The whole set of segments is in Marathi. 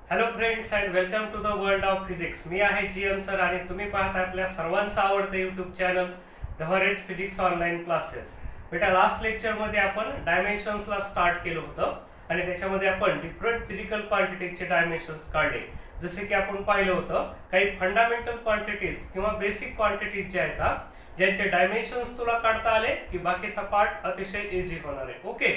Hello friends and welcome to the world of physics. मी आहे GM सर आणि तुम्ही पाहता आपल्या सर्वांचं आवडतं यूट्यूब चॅनल द हॉरेज फिजिक्स ऑनलाईन क्लासेस. बेटा लास्ट लेक्चरमध्ये आपण डायमेन्शन्सला स्टार्ट केलं होतं आणि त्याच्यामध्ये आपण डिफरंट फिजिकल क्वांटिटीजचे डायमेन्शन्स काढले. जसे की आपण पाहिलं होतं काही फंडामेंटल क्वांटिटीज किंवा बेसिक क्वांटिटीज जे आहेत ज्यांचे डायमेन्शन्स तुला काढता आले की बाकीचा पार्ट अतिशय इझी होणार आहे. ओके,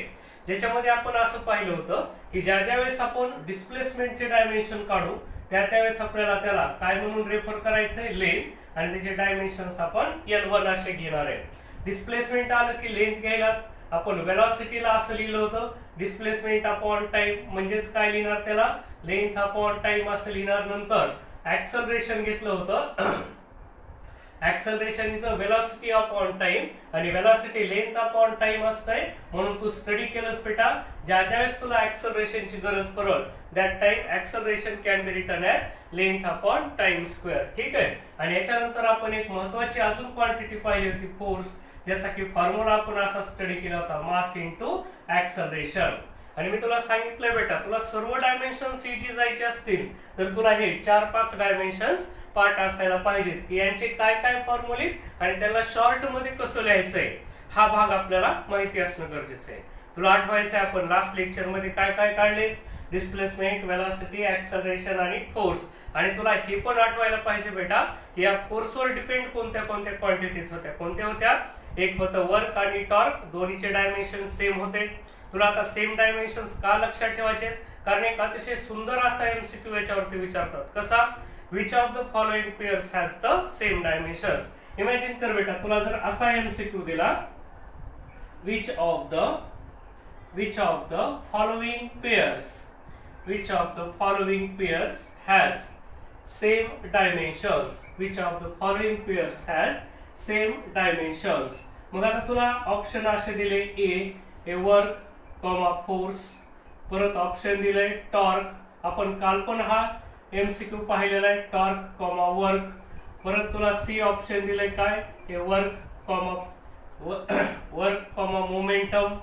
ज्याच्यामध्ये आपण असं पाहिलं होतं की ज्या ज्या वेळेस आपण डिस्प्लेसमेंटचे डायमेन्शन काढू त्यावेळेस आपल्याला त्याला काय म्हणून रेफर करायचंय, लेंथ, आणि त्याचे डायमेन्शन्स आपण L1 असे घेणार आहे. डिस्प्लेसमेंट आलं की लेंथ घ्यायला आपण वेलॉसिटीला असं लिहिलं होतं, डिस्प्लेसमेंट अपॉन टाइम म्हणजेच काय लिहिणार त्याला, लेंथ अपॉन टाइम असं लिहिणार. नंतर ऍक्सलरेशन घेतलं होतं, acceleration is a velocity upon time आणि वेलॉसिटी लेंथ अपॉन टाइम असतंय. म्हणून तू स्टडी केलंस बेटा, ज्या ज्यावेळेस तुला ऍक्सलरेशनची गरज पडेल that time acceleration can be written as length upon time square. ठीक आहे. आणि याच्यानंतर आपण एक महत्वाची अजून क्वांटिटी पाहिली होती, फोर्स, ज्याचा की फॉर्म्युला आपण असा स्टडी केला होता, मास इंटू ऍक्सलरेशन. आणि मी तुला सांगितलं बेटा, तुला सर्व डायमेन्शन्स इजी जायचे असतील तर तुला हे 4-5 डायमेन्शन्स पार्ट असायला पाहिजेत की यांचे काय काय फॉर्म्युले आणि त्याला शॉर्ट मध्ये कसं लिहायचंय हा भाग आपल्याला माहिती असणं गरजेचं आहे. तुला आठवायचंय आपण लास्ट लेक्चर मध्ये काय काय काढले, डिस्प्लेसमेंट, वेलॉसिटी, ऍक्सलरेशन आणि फोर्स. आणि तुला हे पण आठवायला पाहिजे बेटा की या फोर्सवर डिपेंड कोणत्या कोणत्या क्वांटिटीज होत्या. कोणत्या होत्या? एक होतं वर्क आणि टॉर्क, दोन्हीचे डायमेन्शन सेम होते. तुला आता सेम डायमेन्शन्स का लक्षात ठेवायचे? कारण एक अतिशय सुंदर असा MCQ याच्यावरती विचारतात. कसा? Which of the following pairs has the same dimensions? Imagine कर बेटा, तुला जर असा MCQ दिला, which of the following pairs has same dimensions? Which of the following pairs has same dimensions? मग आता तुला ऑप्शन असे दिले, ए वर्क कॉमा फोर्स, परत ऑप्शन दिले टॉर्क, आपण काल पण हा MCQ पाहिलेला आहे, टॉर्क कॉमा वर्क. परत तुला सी ऑप्शन दिले काय, हे वर्क कॉमा मोमेंटम,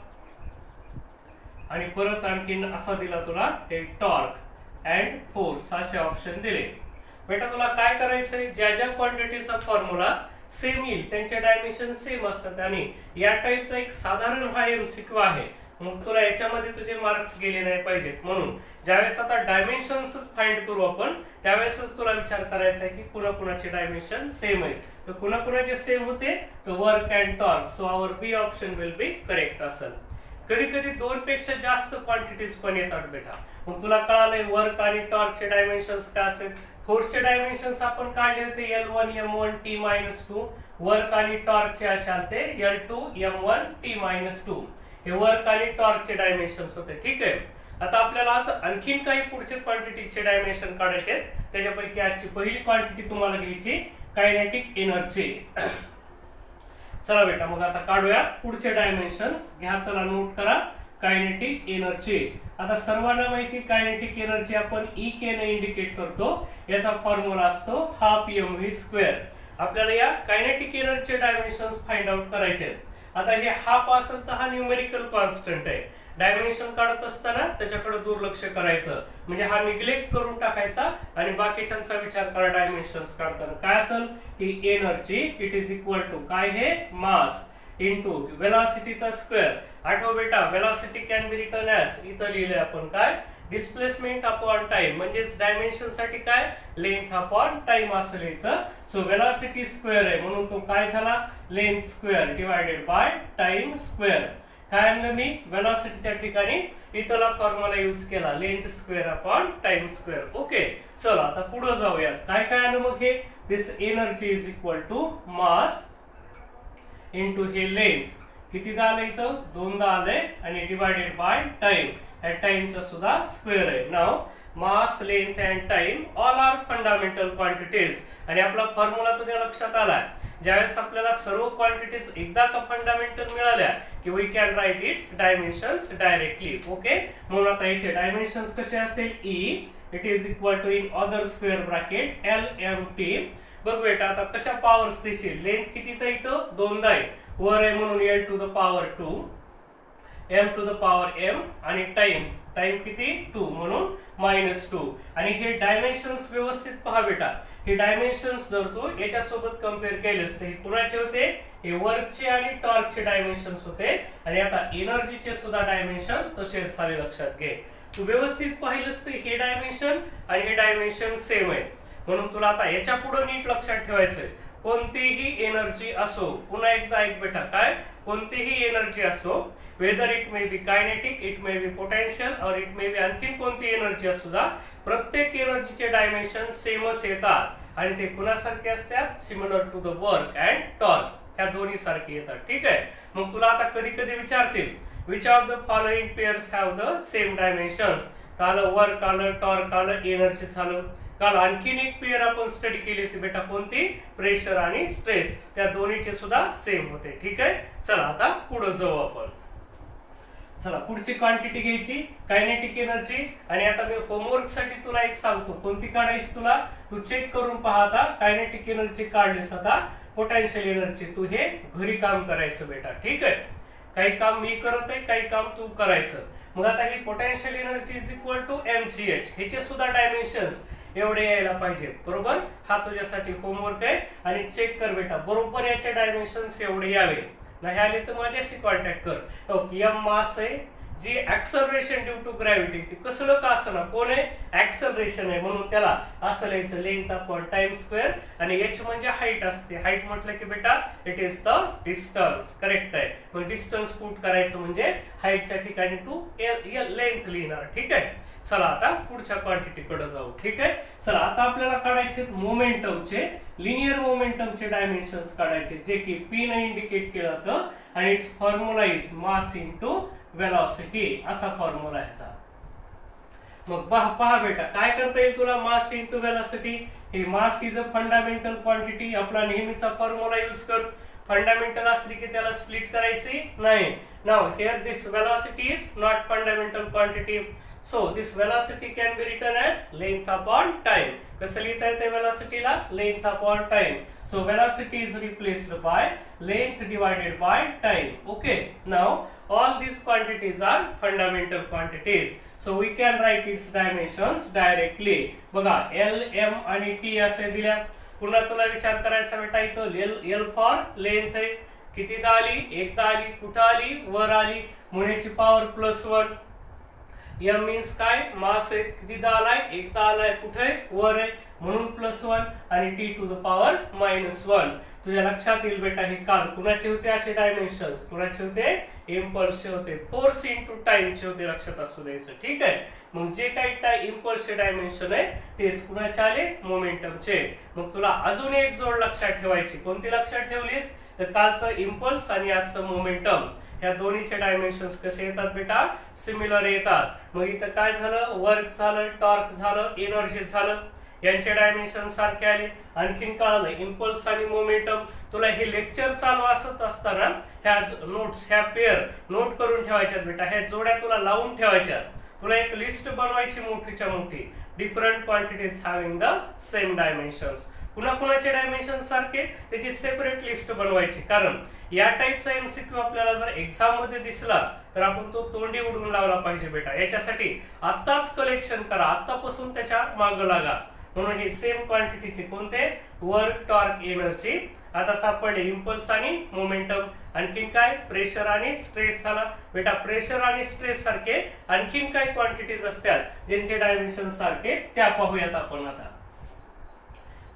आणि परत आणखीन असा दिला तुला हे टॉर्क अँड फोर्स, असे ऑप्शन दिले. बेटा तुला काय करायचंय, ज्या ज्या क्वांटिटीचा फॉर्म्युला सेम येईल त्यांचे डायमेन्शन सेम असतात आणि या टाईपचा एक साधारण हा MCQ आहे. मग तुला याच्यामध्ये तुझे मार्क्स गेले नाही पाहिजेत. म्हणून ज्यावेळेस आता डायमेन्शन्स फाइंड करू आपण त्यावेळेसच तुला विचार करायचा आहे की कुणाकुणाचे डायमेन्शन सेम आहेत. तर कुणाकुणाचे सेम होते तर work and torque. So our B option will be correct असेल. कधी कधी 2 पेक्षा जास्त क्वांटिटीज पण येतात बेटा. मग तुला कळालंय वर्क आणि टॉर्कचे डायमेन्शन्स काय असेल. फोर्सचे डायमेन्शन्स आपण काढले होते L1 M1 T-2. वर्क आणि टॉर्कचे असाल ते L2 M1 T-2. हे वर्क आणि टॉर्कचे डायमेन्शन्स होते. ठीक आहे. आता आपल्याला असं आणखीन काही पुढचे क्वांटिटीचे डायमेन्शन काढायचे. त्याच्यापैकी आजची पहिली क्वांटिटी तुम्हाला घ्यायची कायनेटिक एनर्जी. चला बेटा मग आता काढूयात पुढचे डायमेन्शन्स. घ्या, चला नोट करा, कायनेटिक एनर्जी. आता सर्वांना माहिती कायनेटिक एनर्जी आपण EK ने इंडिकेट करतो. याचा फॉर्म्युला असतो हाफ mv². आपल्याला या कायनेटिक एनर्जीचे डायमेन्शन्स फाइंड आउट करायचे. आता हे हाफ असेल तर हा न्यूमेरिकल कॉन्स्टंट आहे. डायमेन्शन काढत असताना त्याच्याकडे दुर्लक्ष करायचं, म्हणजे हा निग्लेक्ट करून टाकायचा आणि बाकीच्यांचा विचार करा. डायमेन्शन्स काढताना काय असेल की energy it is equal to काय, हे मास इंटू वेलॉसिटीचा स्क्वेअर. आठव बेटा, velocity can be written as, इथं लिहिलंय आपण काय, डिस्प्लेसमेंट अपॉन टाइम, म्हणजेच डायमेन्शन साठी काय, लेंथ अपॉन टाइम असं लिहायचं. सो वेलॉसिटी स्क्वेअर आहे म्हणून तो काय झाला, length square divided by time square. काय आणलं मी, वेलॉसिटीच्या ठिकाणी इथला फॉर्म्युला यूज केला, length square upon time square. Okay, चला आता पुढे जाऊयात. काय काय आलं मग हे, this energy is equal to mass into हे लेंथ, कितीदा आलं इथं, 2दा आलंय, आणि डिवायडेड बाय टाइम, या टाइमचा सुद्धा स्क्वेअर आहे. नाव mass, length and time all are fundamental quantities. आणि आपला फॉर्म्युला तुझ्या लक्षात आलाय. ज्यावेळेस आपल्याला सर्व क्वांटिटीज एकदा का फंडामेंटल मिळाल्या की we can write its dimensions directly. Okay, म्हणून आता याचे डायमेन्शन्स कसे असतील, it is equal to in other square bracket LMT. बघ बेटा आता कशा पॉवर्स त्याची, लेंथ किती तर इथं 2दा आहे, वर आहे म्हणून L to the power 2, m to the power m आणि टाइम किती 2 म्हणून -2. आणि हे डायमेन्शन्स व्यवस्थित पहा बेटा. हे डायमेन्शन्स जर तू याच्या सोबत कंपेअर केलेस तर हे कुणाचे होते? हे वर्कचे आणि टॉर्कचे डायमेन्शन्स होते. आणि आता एनर्जीचे सुद्धा डायमेन्शन तसेच झाले, लक्षात घे. तू व्यवस्थित पाहिलंस तर हे डायमेन्शन आणि हे डायमेन्शन सेम आहे. म्हणून तुला आता याच्या पुढे नीट लक्षात ठेवायचंय, कोणतीही एनर्जी असो, पुन्हा एकदा ऐक बेटा, काय कोणतीही एनर्जी असो, whether it may be kinetic, it may be potential और इट मे बी आणखीन कोणती एनर्जी असू द्या, प्रत्येक एनर्जीचे डायमेन्शन सेमच येतात आणि ते कुणासारखे असतात? Similar to the work and torque, ह्या दोन्ही सारखे येतात. ठीक आहे. मग तुला आता कधी कधी विचारतील, which of the following pairs have the same dimensions. तर आलं वर्क, आलं टॉर्क, आलं एनर्जी झालं. काल आणखीन एक पेअर आपण स्टडी केली होती बेटा, कोणती? प्रेशर आणि स्ट्रेस. त्या दोन्हीचे सुद्धा सेम होते. ठीक आहे. चला आता पुढे जाऊ आपण. चला पुढची क्वांटिटी घ्यायची कायनेटिक एनर्जी. आणि आता मी होमवर्क साठी तुला एक सांगतो, कोणती काढायची तुला, तू चेक करून पहा. आता कायनेटिक एनर्जी काढलीस, आता पोटेन्शियल एनर्जी तू हे घरी काम करायचं बेटा. ठीक आहे. काही काम मी करत आहे, काही काम तू करायचं. मग आता ही potential energy is equal to mgh. ह्याचे सुद्धा डायमेन्शन्स एवढे यायला पाहिजे, बरोबर. हा तुझ्यासाठी होमवर्क आहे आणि चेक कर बेटा, बरोबर याचे डायमेन्शन्स एवढे यावे. नाही आले तर माझ्याशी कॉन्टॅक्ट कर. ओके. m मास आहे, जी ऍक्सलरेशन ड्यू टू ग्रॅव्हिटी, ती कसलं का असं ना, कोण आहे? ऍक्सलरेशन आहे, म्हणून त्याला असं लिहायचं लेंथ अपॉन टाइम स्क्वेअर. आणि h म्हणजे हाईट असते. हाईट म्हटलं की बेटा it is the distance. Correct आहे. मग डिस्टन्स पुट करायचं म्हणजे हाईटच्या ठिकाणी तू लेंथ लिहिणार. ठीक आहे. चला आता पुढच्या क्वांटिटी कडे जाऊ. ठीक आहे. चला आता आपल्याला काढायचे मोमेंटमचे, लिनियर मोमेंटमचे डायमेन्शन्स काढायचे, जे की p ने इंडिकेट केलं होतं. आणि it's formula is mass into velocity, असा फॉर्म्युला आहे. मग पहा बेटा, काय करता येईल तुला? Mass into velocity. हे mass is a fundamental quantity. आपला नेहमीचा फॉर्म्युला यूज कर. फंडामेंटल असली की त्याला स्प्लिट करायची नाही. Now here this velocity is not fundamental quantity. So this velocity can be written as length upon time. कसं लिहिता येते velocity ला? Length upon time. So velocity is replaced by length divided by time. Okay. Now all these quantities are fundamental quantities. So we can write its dimensions directly. बघा L, M आणि T असे दिल्या. पुन्हा तुला विचार करायचा बेटा, इथं L फॉर लेंथ आहे. कितीदा आली? एकदा आली. कुठं आली? वर आली. म्हणून याची पॉवर +1. m मीन्स काय? मास आहे. कितीदा आलाय? एकदा आलाय. कुठे? वर आहे, म्हणून +1. आणि t टू द पॉवर -1. तुझ्या लक्षात येईल बेटा, हे काल कुणाचे होते असे डायमेन्शन्स? कुणाचे होते? इम्पल्सचे होते. फोर्स इनटू टाइमचे होते, लक्षात असू द्यायचं. ठीक आहे. मग जे काही इम्पल्सचे डायमेन्शन आहे तेच कुणाचे आले? मोमेंटमचे. मग तुला अजून एक जोड लक्षात ठेवायची. कोणती लक्षात ठेवलीस? तर कालचं इम्पल्स आणि आजचं मोमेंटम, ह्या दोन्हीचे डायमेन्शन्स कसे येतात बेटा? सिमिलर येतात. मग इथं काय झालं? वर्क झालं, टॉर्क झालं, एनर्जी झालं. यांचे डायमेन्शन सारखे आले. आणखीन कळालं इम्पल्स आणि मोमेंटम. तुला हे लेक्चर चालू असत असताना ह्या नोट्स, ह्या पेअर नोट करून ठेवायच्यात बेटा. ह्या जोड्या तुला लावून ठेवायच्या. तुला एक लिस्ट बनवायची मोठीच्या मोठी, different quantities having the same dimensions. कुणाकुणाचे डायमेन्शन सारखे त्याची सेपरेट लिस्ट बनवायची. कारण या टाईपचा एमसीक्यू आपल्याला जर एक्झाम मध्ये दिसला तर आपण तो तोंडी उडवून लावला पाहिजे बेटा. याच्यासाठी आत्ताच कलेक्शन करा, आत्तापासून त्याच्या मागं लागा. म्हणून हे सेम क्वांटिटीचे कोणते? Work, torque, energy. आता सापडले इम्पल्स आणि मोमेंटम. आणखीन काय? प्रेशर आणि स्ट्रेस झाला बेटा. प्रेशर आणि स्ट्रेस सारखे आणखीन काय क्वांटिटीज असतात ज्यांचे डायमेन्शन सारखे, त्या पाहूयात आपण. आता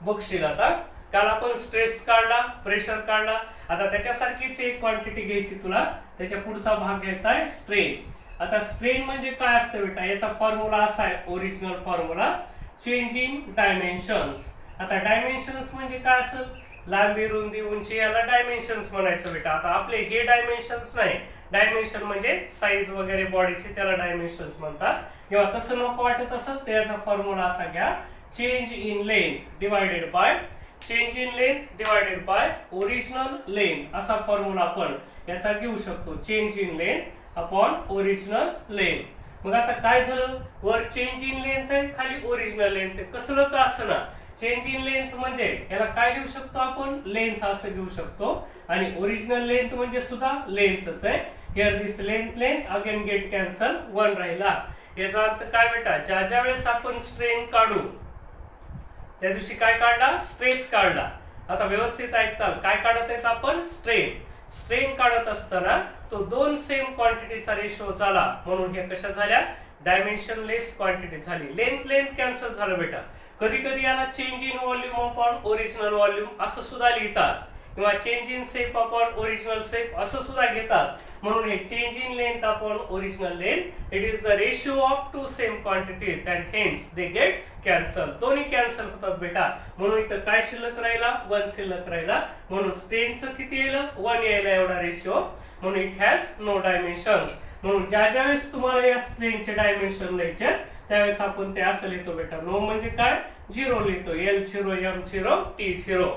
बघशील, आता काल आपण स्ट्रेस काढला, प्रेशर काढला. आता त्याच्यासारखीच एक क्वांटिटी घ्यायची तुला. त्याच्या पुढचा भाग घ्यायचा आहे स्ट्रेन. आता स्ट्रेन म्हणजे काय असतं बेटा? याचा फॉर्म्युला असा आहे, original formula, change in dimensions. आता डायमेन्शन्स म्हणजे काय असेल? लांबी, रुंदी, उंची, याला डायमेन्शन्स म्हणायचं बेटा. आता आपले हे डायमेन्शन्स नाही. डायमेन्शन म्हणजे साईज वगैरे बॉडीचे, त्याला डायमेन्शन्स म्हणतात. किंवा तसं नको वाटत असेल तर याचा फॉर्म्युला असा घ्या, change in length divided bye original length. असा फॉर्म्युला आपण याचा घेऊ शकतो. Change in length upon original length. मग आता काय झालं? वर चेंज इन लेंथ आहे, खाली ओरिजिनल लेंथ आहे. कसलं का असं ना? चेंज इन लेंथ म्हणजे याला काय लिहू शकतो आपण? लेंथ असं घेऊ शकतो. आणि ओरिजिनल लेंथ म्हणजे सुद्धा लेंथच आहे. Here this length again get cancel 1 राहिला. याचा अर्थ काय बेटा, ज्या वेळेस आपण स्ट्रेन काढू त्या दिवशी काय काढला, स्ट्रेस काढला. आता व्यवस्थित ऐकताल, काय काढत आहेत आपण, स्ट्रेन काढत असताना तो दोन सेम क्वांटिटीचा रेशो झाला म्हणून हे कशा झाल्या, डायमेन्शनलेस क्वांटिटी झाली. लेंथ कॅन्सल झालं बेटा. कधी कधी याला change in volume upon original volume असं सुद्धा लिहितात किंवा change in shape upon original shape असं सुद्धा घेतात. म्हणून हे change in length upon original length, it is the ratio of two same quantities and hence they get cancel. दोन्ही कॅन्सल होतात बेटा. म्हणून इथं काय शिल्लक राहिला, 1 शिल्लक राहिला. म्हणून स्ट्रेनचं किती येईल, 1 यायला एवढा रेशिओ. म्हणून इट हॅज नो डायमेन्शन्स. म्हणून ज्या वेळेस तुम्हाला या स्ट्रेनचे डायमेन्शन द्यायचे त्यावेळेस आपण ते असं लिहितो बेटा. नो म्हणजे काय, 0 लिहितो, L0 M0 T0.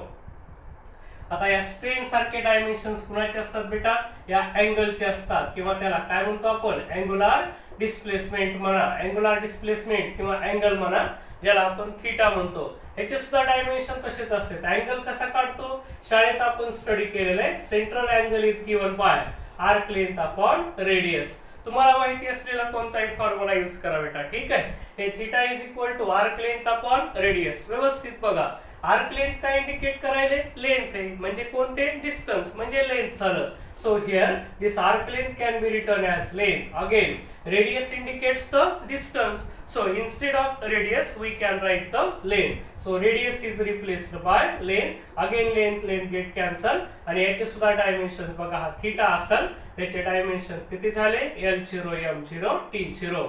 आता या स्ट्रेन सारखे डायमेन्शन्स कुणाचे असतात बेटा, या अँगलचे असतात किंवा त्याला काय म्हणतो आपण, अँगुलर डिस्प्लेसमेंट म्हणा, अँगुलर डिस्प्लेसमेंट किंवा अँगल म्हणा, ज्याला आपण थीटा म्हणतो. याचे सुद्धा डायमेन्शन तसेच असतात. अँगल कसा काढतो, शाळेत आपण स्टडी केलेलं आहे. Central angle is given bye arc length upon radius. तुम्हाला माहिती असलेला कोणताही फॉर्म्युला यूज करा बेटा. ठीक आहे. हे theta is equal to arc length upon radius. व्यवस्थित बघा, आर्क लेंथ काय इंडिकेट करायले, लेंथ आहे, म्हणजे कोणते, डिस्टन्स म्हणजे लेंथ झालं. So here this arc length can be written as length. Again radius indicates the distance. So instead of radius we can write the length. So radius is replaced by length. Again length get cancel. आणि याचे सुद्धा डायमेन्शन्स बघा, हा थीटा असेल, याचे डायमेन्शन किती झाले, L0 M0 T0.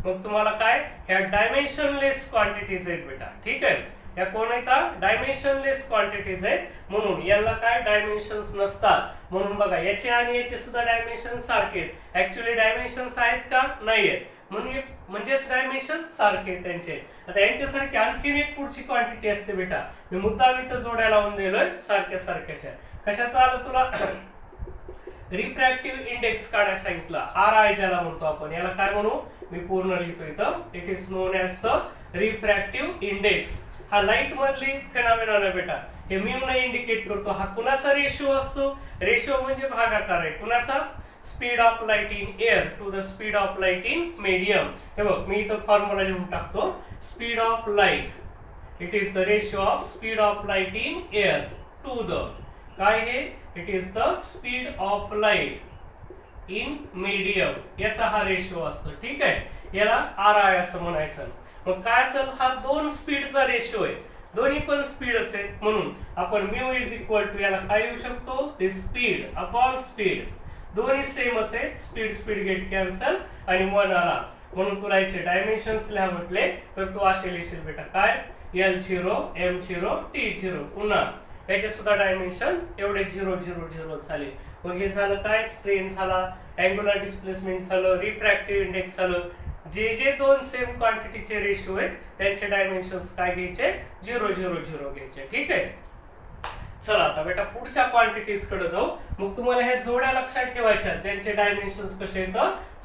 मग तुम्हाला काय, ह्या डायमेन्शनलेस क्वांटिटीज आहेत बेटा. ठीक आहे. या कोण आहेत, डायमेन्शनलेस क्वांटिटीज आहेत. म्हणून याला काय डायमेन्शन्स नसतात. म्हणून बघा, याचे आणि याचे सुद्धा डायमेन्शन सारखे आहेत. ऍक्च्युअली डायमेन्शन्स आहेत का, नाहीयेत. म्हणजेच डायमेन्शन सारखे त्यांचे. आता यांच्यासारखी आणखीन एक पुढची क्वांटिटी असते बेटा. मी मुद्दाम इथं जोड्या लावून दिलोय सारख्याच्या. कशाचा आलं तुला, रिफ्रॅक्टिव्ह इंडेक्स काढायला सांगितलं, RI ज्याला म्हणतो आपण. याला काय म्हणू, मी पूर्ण लिहितो इथं. It is non as the refractive index. हा लाईट मधली फेनॉमेनॉन आहे बेटा. हे म्यू ने इंडिकेट करतो. हा कुणाचा रेशिओ असतो, रेशिओ म्हणजे भागाकार आहे. कुणाचा, speed of light in air to the speed of light in medium. हे बघ, मी इथं फॉर्म्युला लिहून टाकतो. Speed of light, it is the ratio of speed of light in air to the काय हे, it is the speed of light in medium. याचा हा रेशिओ असतो. ठीक आहे. याला RI असं म्हणायचं. मग काय असेल, हा दोन स्पीडचा रेशिओ आहे, दोन्ही पण स्पीडच आहेत. म्हणून आपण म्यू इज इक्वल टू याला काय लिहू शकतो, ते स्पीड अपॉन स्पीड. दोन्ही सेमच आहेत. स्पीड गेट कॅन्सल आणि 1 आला. म्हणून तुला याचे डायमेन्शन्स लिहा म्हटले तर तू असे लिहिशील बेटा, काय, L0 M0 T0. पुन्हा याचे सुद्धा डायमेन्शन एवढे 0 0 0 झाले. मग हे झालं काय, स्ट्रेन झाला, अँगुलर डिस्प्लेसमेंट झालं, रिफ्रॅक्टिव्ह इंडेक्स झालं. जे दोन सेम क्वांटिटीचे रेशिओ आहेत त्यांचे डायमेन्शन्स काय घ्यायचे, 0 0 0 घ्यायचे. ठीक आहे. चला आता बेटा पुढच्या क्वांटिटीज कडे जाऊ. मग तुम्हाला ह्या जोड्या लक्षात ठेवायच्या ज्यांचे डायमेन्शन्स कसे आहेत,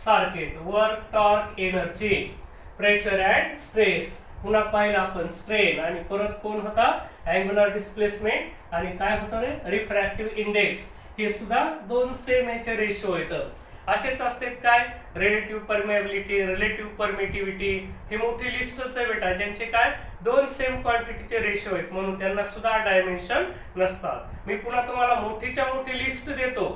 सारखे आहेत. Work, torque, energy, pressure and stress. पुन्हा पाहिलं आपण स्ट्रेन आणि परत कोण होता, अँगुलर डिस्प्लेसमेंट आणि काय होतं रे, रिफ्रॅक्टिव्ह इंडेक्स. हे सुद्धा दोन सेम याचे रेशिओ आहेत. असेच असतात काय, रिलेटिव्ह परमेबिलिटी, रिलेटिव्ह परमिटिव्हिटी. ही मोठी लिस्टच आहे बेटा, ज्यांचे काय दोन सेम क्वांटिटीचे रेशिओ आहेत म्हणून त्यांना सुद्धा डायमेन्शन नसतात. मी पुन्हा तुम्हाला मोठीच्या मोठी लिस्ट देतो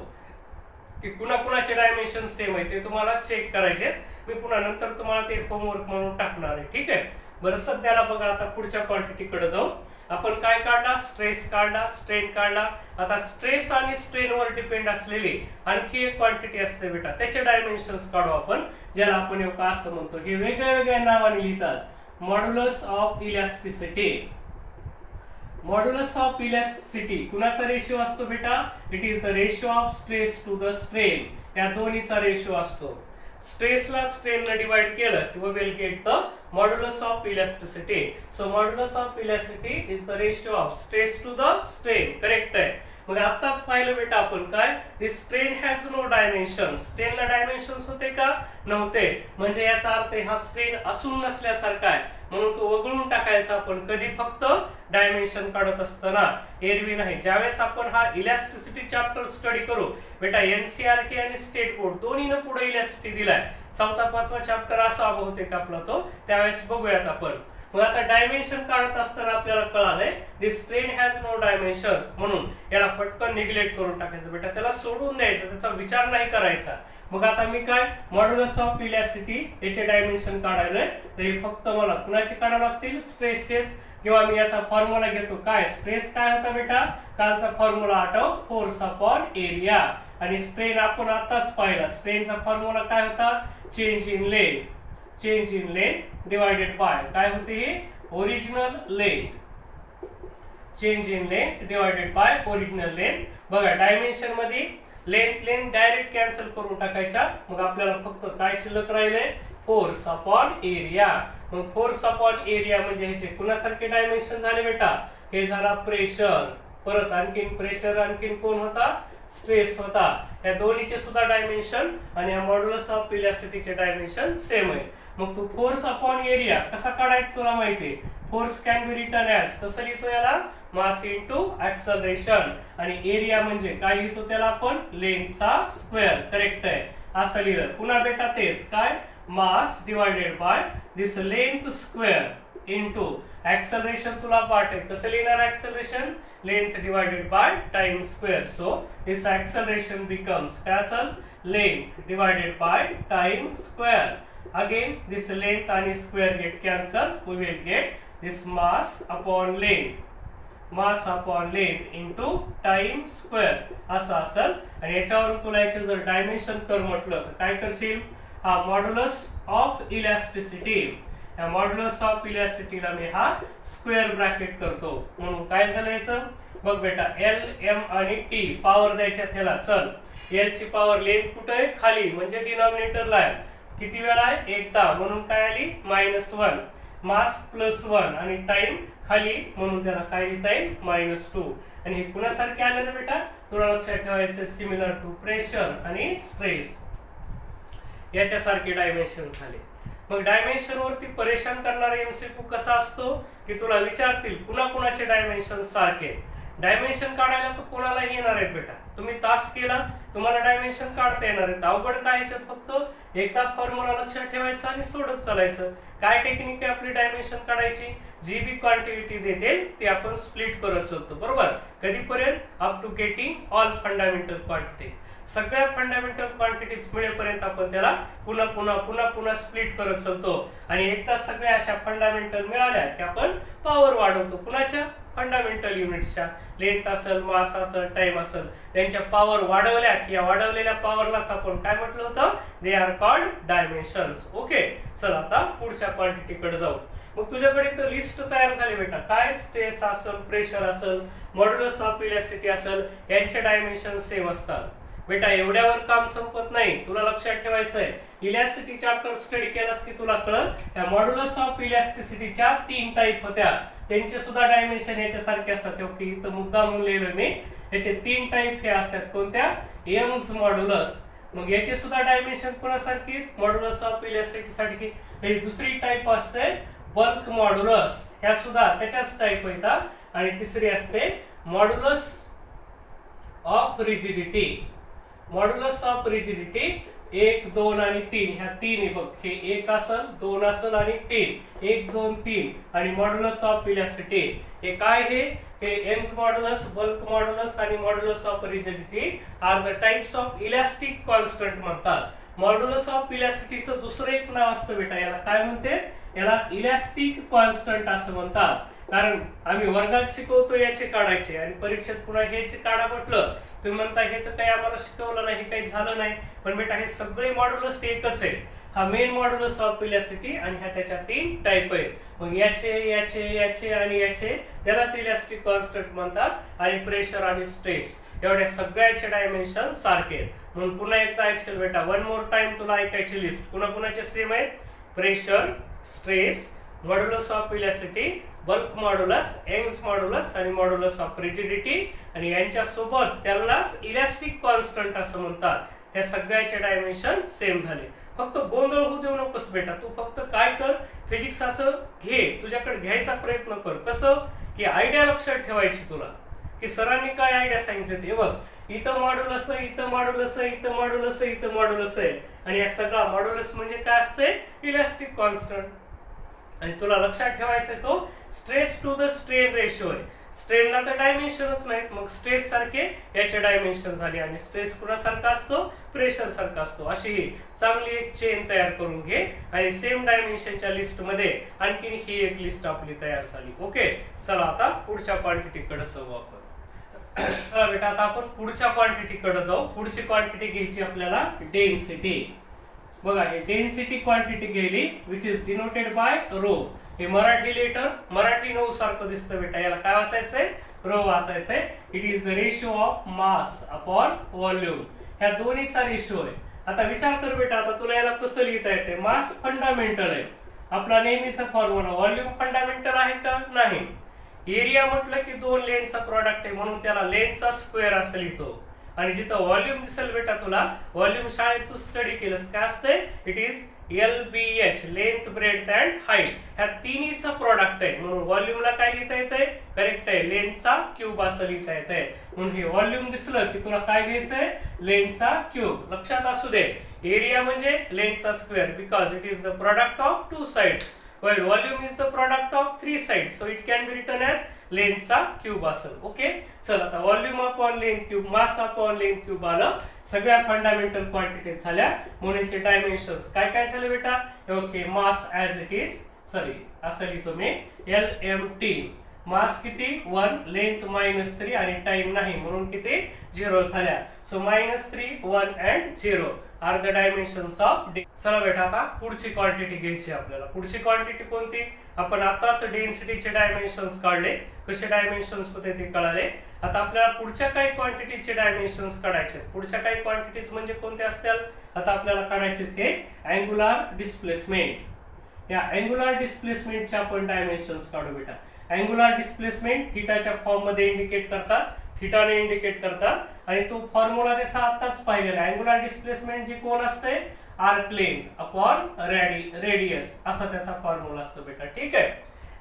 की कुणाकुणाचे डायमेन्शन सेम आहे, ते तुम्हाला चेक करायचे. मी पुन्हा नंतर तुम्हाला ते होमवर्क म्हणून टाकणार आहे. ठीक आहे. बरं, सध्याला बघा आता पुढच्या क्वांटिटीकडे जाऊ. आपण काय काढला, स्ट्रेस काढला, स्ट्रेन काढला. आता स्ट्रेस आणि स्ट्रेनवर डिपेंड असलेली आणखी एक क्वांटिटी असते बेटा, त्याचे डायमेन्शन्स काढू आपण, ज्याला आपण असं म्हणतो. हे वेगळ्या वेगळ्या नावाने लिहितात. Modulus of elasticity. Modulus of elasticity कुणाचा रेशिओ असतो बेटा, it is the ratio of stress to the strain. या दोन्हीचा रेशिओ असतो. स्ट्रेसला स्ट्रेनने डिवाइड केलं की we will get the modulus of elasticity. So modulus of elasticity is the ratio of stress to the strain. Correct आहे. मग आताच पाहिलं बेटा आपण काय, this strain has no dimensions. स्ट्रेनला डायमेन्शन्स होते का, नव्हते. म्हणजे याचा अर्थ हा स्ट्रेन असून नसल्यासारखा आहे. म्हणून तो वगळून टाकायचा. आपण कधी फक्त डायमेन्शन काढत असताना, एरवी नाही. ज्यावेळेस आपण हा इलॅस्टिसिटी चॅप्टर स्टडी करू बेटा, एनसीईआरटी आणि स्टेट बोर्ड दोन्हीनं पुढे इलॅस्टिसिटी दिलाय. 4था-5वा चॅप्टर असा बहुतेक आपला तो, त्यावेळेस बघूयात आपण. मग आता डायमेन्शन काढत असताना आपल्याला कळालंय दिस स्ट्रेन हॅज नो डायमेन्शन्स, म्हणून याला पटकन निग्लेक्ट करून टाकायचं बेटा, त्याला सोडून द्यायचं, त्याचा विचार नाही करायचा. मग आता मी काय मॉड्युलस ऑफ इलॅस्टिसिटी याचे डायमेन्शन काढायला, तर हे फक्त मला कुणाचे काढावे लागतील, स्ट्रेसचे. किंवा मी याचा फॉर्म्युला घेतो. काय स्ट्रेस काय होता बेटा, कालचा फॉर्म्युला आठव, फोर्स अपॉन एरिया. आणि स्ट्रेन आपण आताच पाहिला, स्ट्रेनचा फॉर्म्युला काय होता, change in length. Change in length divided bye काय होते हे, original length. Change in length divided bye original length. बघा डायमेन्शन मध्ये लेंथ डायरेक्ट कॅन्सल करून टाकायच्या. मग आपल्याला फक्त काय शिल्लक राहिले, फोर्स अपॉन एरिया. मग फोर्स अपॉन एरिया म्हणजे ह्याचे कुणासारखे डायमेन्शन झाले बेटा, हे झाला प्रेशर, परत आणखीन प्रेशर, आणखीन कोण होता, स्ट्रेस होता. या दोन्हीचे सुद्धा डायमेन्शन आणि या मॉड्युलस ऑफ इलॅस्टिसिटीचे डायमेन्शन सेम आहे. मग तू फोर्स अपॉन एरिया कसा काढायचा तुला माहितीये. Force can be written as, कसं लिहितो याला, मास इनटू ऍक्सलरेशन. आणि एरिया म्हणजे काय लिहितो त्याला आपण, लेंथचा स्क्वेअर. करेक्ट आहे, असं लिहिलं. पुन्हा बेटा तेच काय, mass divided by this length square into acceleration. तुला पाठ आहे कसं लिहिणार acceleration, length divided by time square. So this acceleration becomes काय असेल, length divided by time square. Again this length and square get cancelled, we will get this mass upon length into time square असं असेल. आणि याच्यावरून तुला याचे जर डायमेन्शन कर म्हटलं तर काय करशील, हा मॉड्युलस ऑफ इलॅस्टिसिटी, या मॉड्युलस ऑफ इलॅस्टिसिटीला मी हा स्क्वेअर ब्रॅकेट करतो. म्हणून काय झालं याचं, बघ बेटा, एल एम आणि टी पॉवर द्यायच्यात ह्याला. चल, एल ची पॉवर लेंथ कुठे आहे, खाली म्हणजे डिनॉमिनेटरला आहे. किती वेळा आहे, एकदा, म्हणून काय आली -1. मास +1 आणि टाइम खाली, म्हणून त्याला काय लिहिता येईल -2. आणि हे कुणासारखे आले ना बेटा, तुला लक्षात ठेवायचं, सिमिलर टू प्रेशर आणि स्ट्रेस याच्यासारखे डायमेन्शन झाले. मग डायमेन्शन वरती परेशान करणारा एमसीक्यू कसा असतो की तुला विचारतील कुणाकुणाचे डायमेन्शन सारखे. डायमेन्शन काढायला तर कोणालाही येणार आहेत बेटा, तुम्ही तास केला तुम्हाला डायमेन्शन काढता येणार आहेत. अवघड काय ह्याच्यात, फक्त एकदा फॉर्म्युला लक्षात ठेवायचा आणि सोडत चालायचं. काय टेक्निक आहे आपली डायमेन्शन काढायची, जी बी क्वांटिटी देतील ते आपण स्प्लिट करत चलतो. बरोबर, कधीपर्यंत, up to getting all fundamental quantities. सगळ्या फंडामेंटल क्वांटिटीज मिळेपर्यंत आपण त्याला पुन्हा पुन्हा पुन्हा पुन्हा स्प्लिट करत चलतो. आणि एकदा सगळ्या अशा फंडामेंटल मिळाल्या की आपण पॉवर वाढवतो. कुणाच्या, फंडामेंटल युनिट्सच्या. लेंथ असेल, मास असेल, टाइम असेल, त्यांच्या पॉवर वाढवल्या की या वाढवलेल्या पॉवरलाच आपण काय म्हटलं होतं, they are called dimensions. Okay, चल आता पुढच्या क्वांटिटीकडे जाऊ. मग तुझ्याकडे तर लिस्ट तयार झाली बेटा, काय स्ट्रेस असेल, प्रेशर असेल, मॉड्युलस ऑफ इलॅस्टिसिटी असेल, यांचे डायमेन्शन सेम असतात. बेटा एवढ्यावर काम संपत नाही, तुला लक्षात ठेवायचंय. इलॅस्टिसिटी चॅप्टर स्टडी केलास की तुला कळलं, या मॉड्युलस ऑफ इलॅस्टिसिटीच्या 3 टाईप होत्या, त्यांचे सुद्धा डायमेन्शन याच्यासारखे असतात. ओके, इथं मुद्दा म्हणून लिहिलं मी, याचे 3 टाईप हे असतात. कोणत्या, यंग्स मॉड्युलस. मग याचे सुद्धा डायमेन्शन कोणासारखी, मॉड्युलस ऑफ इलॅस्टिसिटी साठी. ही दुसरी टाईप असते बल्क मॉड्युलस, ह्या सुद्धा त्याच्याच टाईप येतात. आणि तिसरी असते modulus of rigidity. Modulus of rigidity 1, 2 आणि 3, ह्या 3 बघ, हे 1 असेल, 2 असेल आणि 3, 1, 2, 3. आणि मॉड्युलस ऑफ इलॅस्टिसिटी हे काय, हे यंग्स मॉड्युलस, बल्क मॉड्युलस आणि modulus of rigidity are the types of elastic constant म्हणतात. मॉड्युलस ऑफ इलॅस्टिसिटीचं दुसरं एक नाव असतं बेटा, याला काय म्हणते, याला इलॅस्टिक कॉन्स्टंट असं म्हणतात. कारण आम्ही वर्गात शिकवतो याचे काढायचे आणि परीक्षेत पुन्हा ह्याचे काढा म्हटलं, तुम्ही म्हणता हे तर काही आम्हाला शिकवलं नाही, काही झालं नाही. पण बेटा हे सगळे मॉड्युलस एकच आहे. हा मेन मॉड्युलस ऑफ इलॅस्टिसिटी आणि ह्या त्याच्या 3 टाईप आहे. मग याचे याचे याचे आणि याचे त्यालाच इलॅस्टिक कॉन्स्टंट म्हणतात. आणि प्रेशर आणि स्ट्रेस एवढ्या सगळ्याचे डायमेन्शन सारखे आहेत. म्हणून पुन्हा एकदा ऐकशील बेटा, वन मोर टाइम तुला ऐकायची लिस्ट. कुणाकुणाचे सेम आहेत, pressure, stress, modulus of elasticity, bulk modulus, Young's modulus आणि मॉड्युलस ऑफ रिजिडिटी. आणि यांच्या सोबत त्यालाच इलॅस्टिक कॉन्स्टंट असं म्हणतात. ह्या सगळ्याचे डायमेन्शन सेम झाले. फक्त गोंधळ होऊ देऊ नकोस बेटा, तू फक्त काय कर, फिजिक्स असं घे, तुझ्याकडे घ्यायचा प्रयत्न कर. कसं की आयडिया लक्षात ठेवायची तुला, की सरांनी काय आयडिया सांगितलं ते बघ. इथं मॉड्युलस आहे, इथं मॉड्युलस आहे, इथं मॉड्युलस आहे, इथं मॉड्युलस आहे. आणि या सगळा मॉड्युलस म्हणजे काय असते, इलॅस्टिक कॉन्स्टंट. आणि तुला लक्षात ठेवायचं तो stress to the strain ratio आहे. स्ट्रेनला तर डायमेन्शनच नाहीत, मग स्ट्रेस सारखे याचे डायमेन्शन झाले. आणि स्ट्रेस कुणासारखा असतो, प्रेशर सारखा असतो. अशी ही चांगली एक चेन तयार करून घे. आणि सेम डायमेन्शनच्या लिस्ट मध्ये आणखीन ही एक लिस्ट आपली तयार झाली. ओके, चला आता पुढच्या क्वांटिटी कडे जाऊ आपण. बेटा आता आपण पुढच्या क्वांटिटी कडे जाऊ. पुढची क्वांटिटी घ्यायची आपल्याला डेन्सिटी. बघा हे डेन्सिटी क्वांटिटी गेली which is denoted by rho. हे मराठी लेटर मराठी नऊ सारखं दिसतं बेटा. याला काय वाचायचंय, रो वाचायचंय. It is the ratio of mass upon volume. ह्या दोन्हीचा रेशो आहे. आता विचार कर बेटा, आता तुला याला कसं लिहिता येते. मास फंडामेंटल आहे आपला नेहमीचा फॉर्म्युला. व्हॉल्यूम फंडामेंटल आहे का, नाही. एरिया म्हटलं की दोन लेनचा प्रॉडक्ट आहे म्हणून त्याला लेनचा स्क्वेअर असं लिहितो. आणि जिथं व्हॉल्यूम दिसेल बेटा तुला, व्हॉल्यूम शाळेत तू स्टडी केलंस काय असते, it is LBH, length breadth and height. ह्या तिन्हीचा प्रॉडक्ट आहे म्हणून व्हॉल्यूमला काय लिहिता येतंय, करेक्ट आहे, लेंथचा क्यूब असं लिहिता येतंय. म्हणून हे व्हॉल्यूम दिसलं की तुला काय घ्यायचंय, लेंथचा क्यूब. लक्षात असू दे, एरिया म्हणजे लेंथचा square because it is the product of two sides, while volume is the product of three sides, so it can be written as length चा क्यूब असेल. ओके, चल आता volume upon length cube, mass upon length cube आलं. सगळ्या फंडामेंटल क्वांटिटी झाल्या. म्हणून याचे डायमेन्शन्स काय काय झाले बेटा. Okay, mass as it is, sorry असं लिहितो मी, LMT. मास किती 1, लेंथ -3 आणि टाइम नाही म्हणून किती 0 झाल्या. So -3, 1 and 0 are the dimensions of D. चला बेटा आता पुढची क्वांटिटी घ्यायची आपल्याला. पुढची क्वांटिटी कोणती, आपण आताच डेन्सिटीचे डायमेन्शन्स काढले, कसे डायमेन्शन्स होते ते कळाले. आता आपल्याला पुढच्या काही क्वांटिटीचे डायमेन्शन्स काढायचे. पुढच्या काही क्वांटिटीज म्हणजे कोणते असतील, आता आपल्याला काढायचे ते अँग्युलर डिस्प्लेसमेंट. या अँग्युलर डिस्प्लेसमेंटचे आपण डायमेन्शन्स काढू बेटा. अँग्युलर डिस्प्लेसमेंट थिटाच्या फॉर्म मध्ये इंडिकेट करतात, थिटाने इंडिकेट करतात. आणि तो फॉर्म्युला त्याचा आताच पाहिलेला. अँग्युलर डिस्प्लेसमेंट जे कोण असते, आर्क लेंथ अपॉन रेडियस असा त्याचा फॉर्म्युला असतो बेटा. ठीक आहे,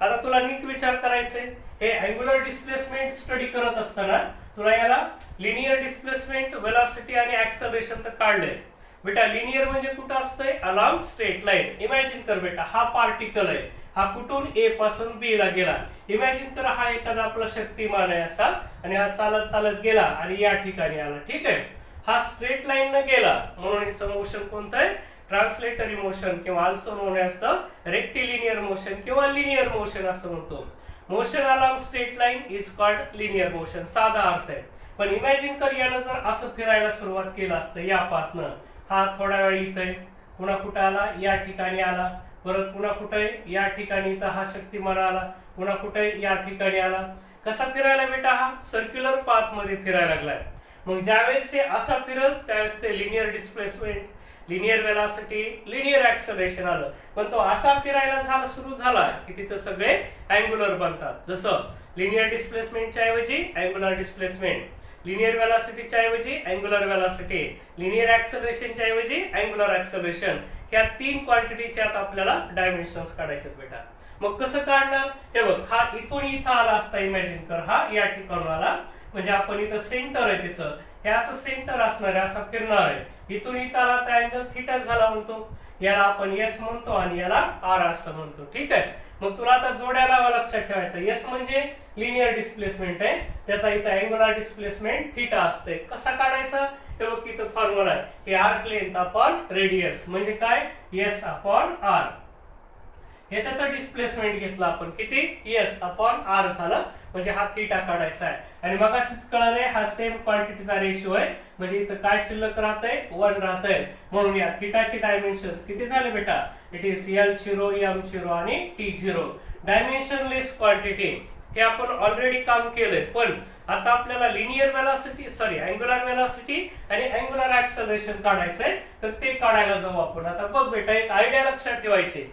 आता तुला नीट विचार करायचे. हे अँग्युलर डिस्प्लेसमेंट स्टडी करत असताना तुला याला लिनियर डिस्प्लेसमेंट, वेलॉसिटी आणि ऍक्सेलरेशन तर काढलंय बेटा. लिनियर म्हणजे कुठं असतंय, अलॉंग स्ट्रेट लाईन. इमॅजिन कर बेटा, हा पार्टिकल आहे, हा कुठून A पासून B ला गेला. इमॅजिन कर हा एखादा आपला शक्तिमान आहे असा, आणि हा चालत चालत गेला आणि या ठिकाणी आला. ठीक आहे, हा स्ट्रेट लाईन न गेला म्हणून याचं मोशन कोणतं आहे, ट्रान्सलेटरी मोशन किंवा also non as the rectilinear motion किंवा लिनियर मोशन असं म्हणतो. Motion along straight line is called linear motion, साधा अर्थ आहे. पण इमॅजिन कर यानं जर असं फिरायला सुरुवात केलं असतं या पाथनं, हा थोडा वेळ इथं पुन्हा कुठं आला, या ठिकाणी आला, परत पुन्हा कुठे या ठिकाणी, इथं हा शक्तिमान आला, पुन्हा कुठे या ठिकाणी आला. कसा फिरायला बेटा, हा सर्क्युलर पाथ मध्ये फिरायला लागलाय. मग ज्यावेळेस हे असा फिरत त्यावेळेस ते linear displacement, linear velocity, linear acceleration आलं. पण तो असा फिरायला सुरू झाला की तिथं सगळे अँग्युलर बनतात. जसं लिनियर डिस्प्लेसमेंटच्या ऐवजी अँग्युलर डिस्प्लेसमेंट, लिनियर वेलॉसिटीच्या ऐवजी अँग्युलर वेलॉसिटी, लिनियर ऍक्सेलरेशनच्या ऐवजी अँग्युलर ऍक्सेलरेशन. ह्या तीन क्वांटिटीचे आता आपल्याला डायमेन्शन्स काढायचे बेटा. मग कसं काढणार, हे बघ, हा इथून इथं आला असता, इमॅजिन कर हा या ठिकाणून आला, म्हणजे आपण इथं सेंटर आहे त्याचं, हे असं सेंटर असणार आहे, असं फिरणार आहे. इथून इथं आला तर अँगल थिटा झाला म्हणतो. याला आपण S म्हणतो आणि याला R असं म्हणतो. ठीक आहे, मग तुला आता जोड्या लावा लक्षात ठेवायचं. S म्हणजे लिनियर डिस्प्लेसमेंट आहे, त्याचा इथं अँग्युलर डिस्प्लेसमेंट थिटा असते. कसा काढायचा, हे बघ इथं फॉर्म्युला आहे, हे आर्क लेंथ अपॉन रेडियस म्हणजे काय, S अपॉन R. हे त्याचं डिस्प्लेसमेंट घेतलं आपण, किती, S अपॉन R झालं, म्हणजे हा थिटा काढायचा आहे. आणि मग असंच कळलंय हा सेम क्वांटिटीचा रेशो आहे, म्हणजे इथं काय शिल्लक राहतंय, 1 राहतंय. म्हणून या थिटाचे डायमेन्शन्स किती झाले बेटा, इट इज L0, M0 आणि T0. डायमेन्शनलेस क्वांटिटी हे आपण ऑलरेडी काम केलंय. पण आता आपल्याला linear velocity, sorry angular velocity आणि अँग्युलर ऍक्सेलरेशन काढायचंय, तर ते काढायला जाऊ आपण. आता बघ बेटा, एक आयडिया लक्षात ठेवायची.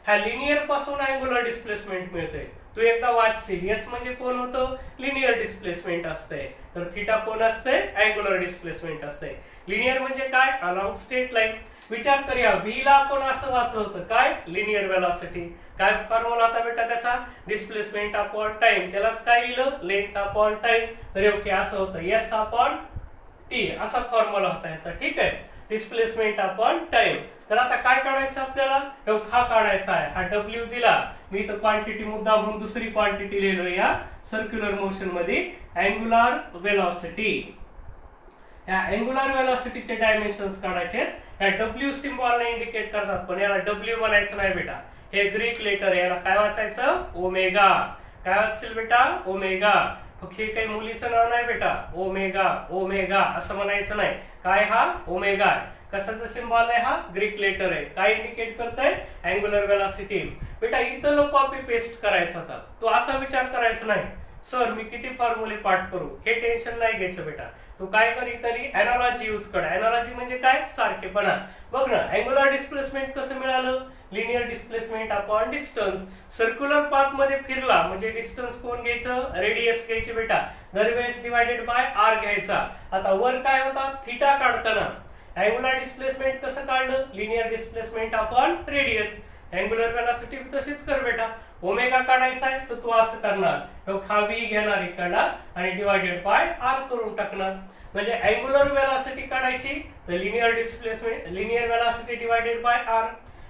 ह्या लिनियर पासून अँग्युलर डिस्प्लेसमेंट मिळते. तू एकदा वाचशील, S म्हणजे कोण होतं, लिनियर डिस्प्लेसमेंट असते, तर थिटा कोण असते, अँग्युलर डिस्प्लेसमेंट असते. लिनियर म्हणजे काय, अलॉंग स्ट्रेट लाईन. विचार करूया v ला आपण असं वाचलं होतं काय लिनियर वेलोसिटी. काय फॉर्म्युला होता बेटा त्याचा डिस्प्लेसमेंट अपॉन टाइम. त्यालाच काय लिहिलं लेंथ अपॉन टाइम. तर ओके असं होतं s अपॉन t असा फॉर्म्युला होता याचा. ठीक आहे डिस्प्लेसमेंट अपॉन टाइम. तर आता काय काढायचं आपल्याला हा काढायचा आहे. हा w दिला मी इथं क्वांटिटी मुद्दा म्हणून दुसरी क्वांटिटी लिहिलोय या सर्क्युलर मोशन मध्ये अँग्युलर वेलोसिटी. या अँग्युलर वेलोसिटीचे डायमेन्शन्स काढायचे. या w सिम्बॉल ने इंडिकेट करतात पण याला w म्हणायचं नाही बेटा. हे ग्रीक लेटर आहे याला काय वाचायचं ओमेगा. काय वाचशील बेटा ओमेगा. हे काही मुलीचं नाव नाही बेटा ओमेगा ओमेगा असं म्हणायचं नाही. काय हा ओमेगा आहे. कशाचा सिम्बॉल आहे हा ग्रीक लेटर आहे. काय इंडिकेट करतंय अँग्युलर वेलोसिटी. बेटा इथं कॉपी पेस्ट करायचा होता. तो असा विचार करायचा नाही सर मी किती फॉर्म्युले पाठ करू हे टेन्शन नाही घ्यायचं बेटा. तू काय कर इथली एनालॉजी यूज कर. एनालॉजी म्हणजे काय सारखेपणा. बघ ना अँग्युलर डिस्प्लेसमेंट कसं मिळालं linear displacement upon distance. Circular path मध्ये फिरला म्हणजे डिस्टन्स कोण घ्यायचं रेडियस घ्यायची बेटा. दरवेळेस डिवाइडेड बाय r घ्यायचा. आता वर काय होता थीटा काढताना अँग्युलर डिस्प्लेसमेंट कसं काढलं linear displacement upon radius. Angular velocity तशीच कर बेटा. ओमेगा काढायचा आहे तर तू असं करणार हा v घेणार इकडला आणि डिवाइडेड बाय r करून टाकणार. म्हणजे अँग्युलर वेलोसिटी काढायची तर linear displacement linear velocity divided by r.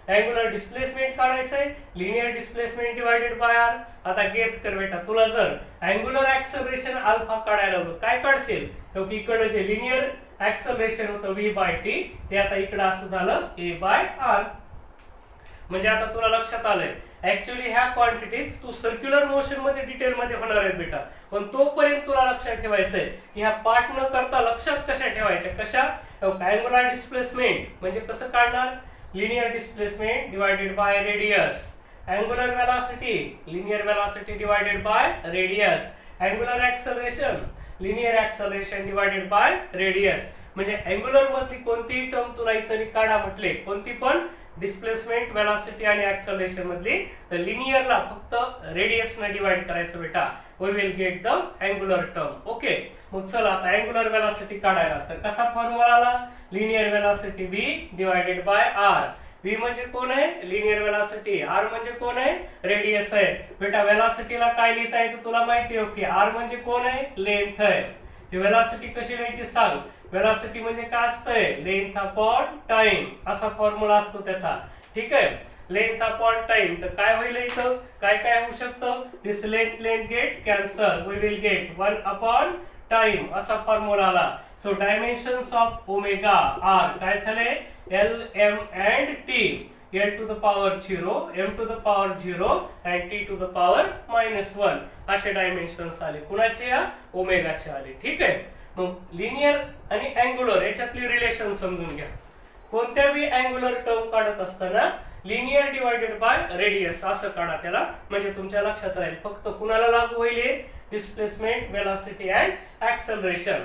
Angular displacement काढायचंय linear displacement divided by r. आता गेस कर बेटा तुला जर अँग्युलर ऍक्सेलरेशन अल्फा काढायला लावलं काय काढशील तर इकडे जे लिनियर ऍक्सेलरेशन होतं v बाय t ते आता इकडे असं झालं a बाय r. म्हणजे आता तुला लक्षात आलंय ऍक्च्युअली ह्या क्वांटिटीज तू सर्क्युलर मोशन मध्ये डिटेल मध्ये होणार आहेत बेटा. पण तोपर्यंत तुला लक्षात ठेवायचंय की ह्या पार्ट न करता लक्षात कशा ठेवायच्या. कशा अँग्युलर डिस्प्लेसमेंट म्हणजे कसं काढणार linear displacement divided by radius. Angular velocity linear velocity divided by radius. Angular acceleration linear acceleration divided by radius. म्हणजे अँग्युलर मधली कोणतीही टर्म तुला इथं काढा म्हटले कोणती पण डिस्प्लेसमेंट वेलोसिटी आणि ऍक्सेलरेशन मधली तर लिनियरला फक्त रेडियस ने डिवाइड करायचं बेटा. We will get the angular term. Okay मग चला आता अँग्युलर वेलोसिटी काढायला तर कसा फॉर्म्युला आला linear velocity v divided by r. v म्हणजे कोण आहे लिनियर वेलोसिटी. r म्हणजे कोण आहे रेडियस आहे. बेटा वेलोसिटीला काय लिहिता येतं तुला माहिती आहे ओके. r म्हणजे कोण आहे लेंथ आहे. ही वेलोसिटी कशी लिहायची सांग. वेलोसिटी म्हणजे काय असतंय लेंथ अपॉन टाइम असा फॉर्म्युला असतो त्याचा. ठीक आहे लेंथ अपॉन टाइम. तर काय होईल इथं काय काय होऊ शकतं this length get cancel. We will get 1 upon time असा फॉर्म्युला आला. So dimensions of omega r काय झाले l m and t. l to the power 0 m to the power 0 and t to the power -1 असे डायमेन्शन्स आले. कुणाचे या ओमेगाचे आले. ठीक आहे मग लिनियर आणि अँग्युलर याच्यातली रिलेशन समजून घ्या. कोणत्याही अँग्युलर टर्म काढत असताना लिनियर डिवाइडेड बाय रेडियस असं काढा त्याला म्हणजे तुमच्या लक्षात राहील. फक्त कुणाला लागू होईल डिस्प्लेसमेंट वेलोसिटी अँड ऍक्सेलरेशन.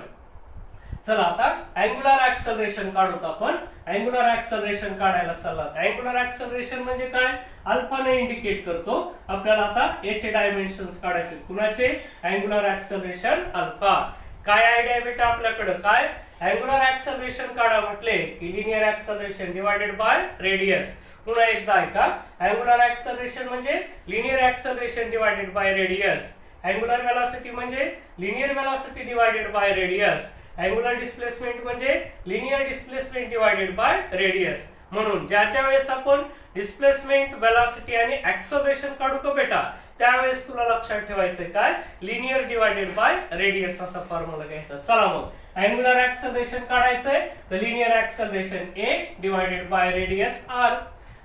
चला आता अँग्युलर ऍक्सेलरेशन काढूत आपण. अँग्युलर ऍक्सेलरेशन काढायला चला. अँग्युलर ऍक्सेलरेशन म्हणजे काय अल्फाने इंडिकेट करतो. आपल्याला आता याचे डायमेन्शन्स काढायचे. कुणाचे अँग्युलर ऍक्सेलरेशन अल्फा. काय आयडिया बेटा आपल्याकडे काय अँग्युलर ऍक्सेलरेशन काढा म्हटले की linear acceleration divided by radius. पुन्हा एकदा ऐका अँग्युलर ऍक्सेलरेशन म्हणजे linear acceleration divided by radius. Angular velocity म्हणजे linear velocity divided by radius. Angular displacement म्हणजे linear displacement divided by radius. म्हणून ज्या वेळेस आपण डिस्प्लेसमेंट वेलोसिटी आणि ऍक्सेलरेशन काढू का बेटा त्यावेळेस तुला लक्षात ठेवायचंय काय लिनियर डिवाइडेड बाय रेडियस असा फॉर्म्युला घ्यायचा. चला मग अँग्युलर ऍक्सेलरेशन काढायचंय तर linear acceleration a divided by radius r.